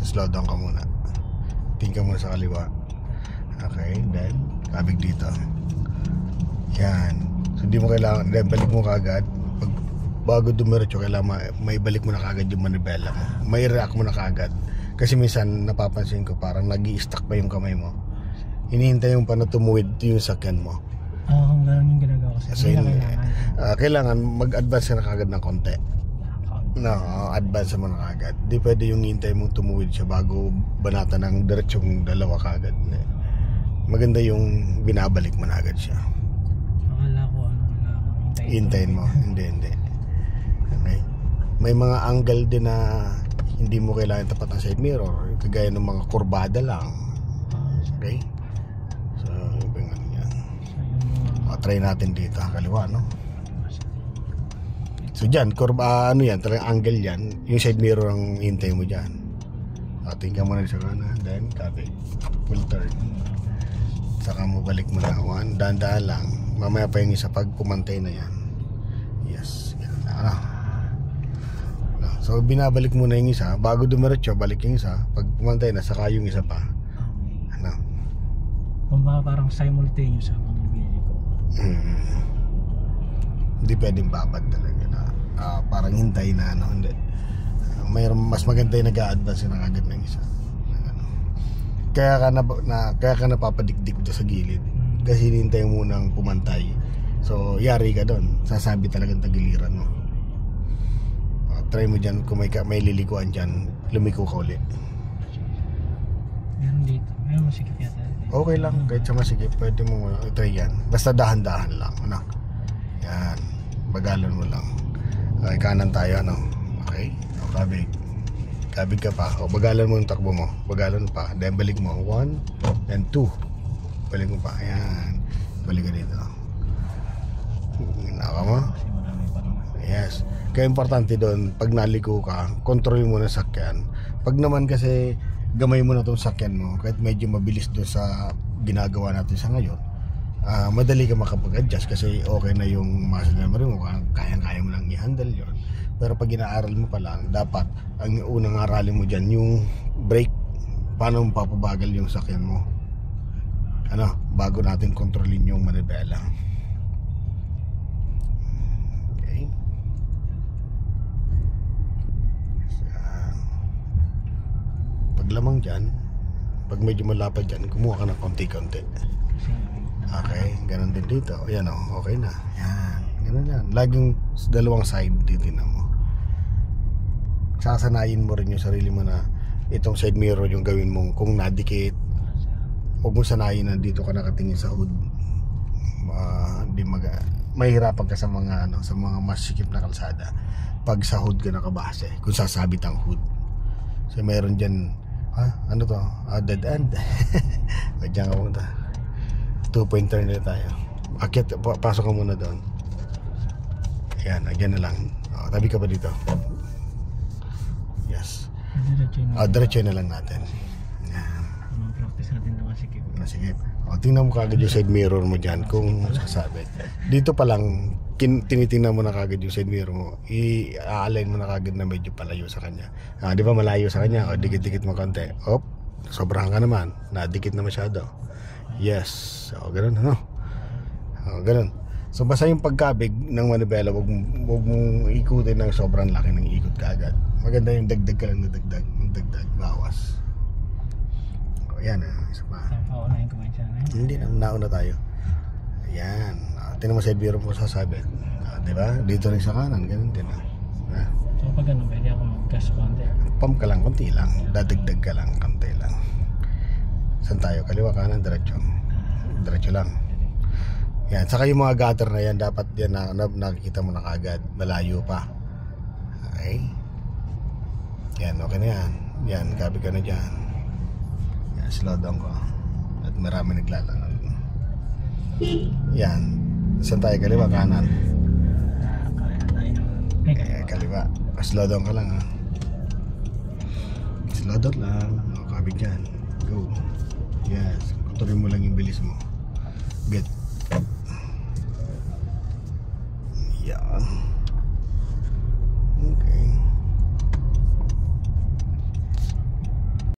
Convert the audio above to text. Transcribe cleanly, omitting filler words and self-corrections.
So slow down ka muna. Tingin ka muna sa kaliwa. Okay, then kabig dito. Yan. So hindi mo kailangan, then balik mo kagad. Pag bago dumiretso, kailangan may balik mo na kagad yung manibela mo. May react mo na kagad. Kasi minsan napapansin ko parang nag-i-stuck pa yung kamay mo. Hinihintay yung pa na tumuwid yung sakyan mo. Oo, ganun yung ginagawa ko. So kailangan mag-advance ka na kagad ng konti. No, advance mo na kagad. Di pwede yung hintay mong tumuwid siya bago banata ng diretsong dalawa kagad. Maganda yung binabalik mo na agad siya. Akala ko hintayin mo. Hindi. Okay. May mga angle din na hindi mo kailangan tapat ng side mirror. Kagaya ng mga kurbada lang. Okay. So, ibang ano yan. Try natin dito. Kaliwa, no? So dyan, ano yan, talagang angle yan. Yung side mirror ang hintay mo dyan. Tingnan mo na sa kanan. Then, copy. Full turn. Saka mo balik mo na. One, dahan-dahan lang. Mamaya pa yung isa pag pumantay na yan. Yes. Yan na. So binabalik mo na yung isa. Bago dumiretso, balik yung isa. Pag pumantay na, saka yung isa pa. Ano? Parang simultaneous ang pamimili ko. Hindi pwedeng babad talaga na parang hintay na ano. Hindi. Mayroon mas maganda yung nag-a-advance na agad ng isa. Ano. Kaya ka napapadikdik doon sa gilid. Kasi hinintay mo nang pumantay. So yari ka doon. Sasabi talagang tagiliran mo. Try mo dyan kung may lilikuan dyan. Lumiko ka ulit. Meron dito. Meron masikip yata. Okay lang. Kahit sa masikip pwede mo try yan. Basta dahan-dahan lang. Ano? Yan. Bagalan mo lang. Okay, kanan tayo, ano? Okay. Kabig. Kabig ka pa. O, bagalan mo yung takbo mo. Bagalan pa. Then balik mo. 1 and 2. Balik mo pa. Ayan. Balik ka dito. Naka mo? Yes. Kaya importante doon, pag naliko ka, control mo na sakyan. Pag naman kasi gamay mo na itong sakyan mo, kahit medyo mabilis doon sa ginagawa natin sa ngayon, madali ka makapag-adjust kasi okay na yung muscle memory mo, kaya-kaya mo lang i-handle yun. Pero pag inaaral mo pa lang, dapat ang unang aralin mo dyan yung brake, paano mo papabagal yung sakyan mo, ano, bago natin kontrolin yung manibela. Okay. Pag lamang dyan, pag medyo malapad dyan, kumuha ka ng konti-konti. Okay, ganun din dito. Ayan o, okay na. Yan, ganun yan. Laging dalawang side titignan mo. Sasanayin mo rin yung sarili mo na itong side mirror yung gawin mong kung nadikit. Huwag mo sanayin na dito ka nakatingin sa hood. Mahirapan ka sa mga sa mga masikip na kalsada pag sa hood ka nakabase, kung sasabit ang hood. So mayroon dyan, ano to? Dead end. Diyan ka punta. 2-point turn na tayo. Akyat, pasok ka muna doon. Ayan, agyan na lang. Tabi ka pa dito. Yes. Diretso na lang natin. Ayan. Practice natin na masikip. Tingnan mo kagad yung side mirror mo dyan kung sasabit. Dito pa lang, tinitingnan mo na kagad yung side mirror mo. I-align mo na kagad na medyo palayo sa kanya. Di ba malayo sa kanya? O, dikit-dikit mo konti. Op, sobrahan ka naman. Nadikit na masyado. Yes. So, ganun, ano? Ganun. So, basta yung pagkabig ng manibela, wag mong ikutin ng sobrang laki ng ikot kaagad. Maganda yung dagdag ka lang na dagdag, bawas. O, yan, isa pa. Paunahin ko man siya. Hindi na, nauna tayo. Ayan. Tingnan mo side mirror mo sasabit. Diba? Dito rin sa kanan, ganun din. So, pag ganun, pwede ako mag-gas konti. Pump ka lang, konti lang. Dadagdag ka lang, konti lang. Saan tayo? Kaliwa, kanan, diretso. Diretso lang. Yan. Saka yung mga gutter na yan, dapat yan nakikita mo na kagad. Malayo pa. Okay. Yan, okay na yan. Yan, gabi ka na dyan. Yan, slow down ko. At marami naglalangan. Yan. Saan tayo? Kaliwa, kanan. Kaliwa. Slow down ka lang, ha. Slow down lang. Kabig dyan. Go. Yes. Kontrolin mo lang yung bilis mo. Get. Yan.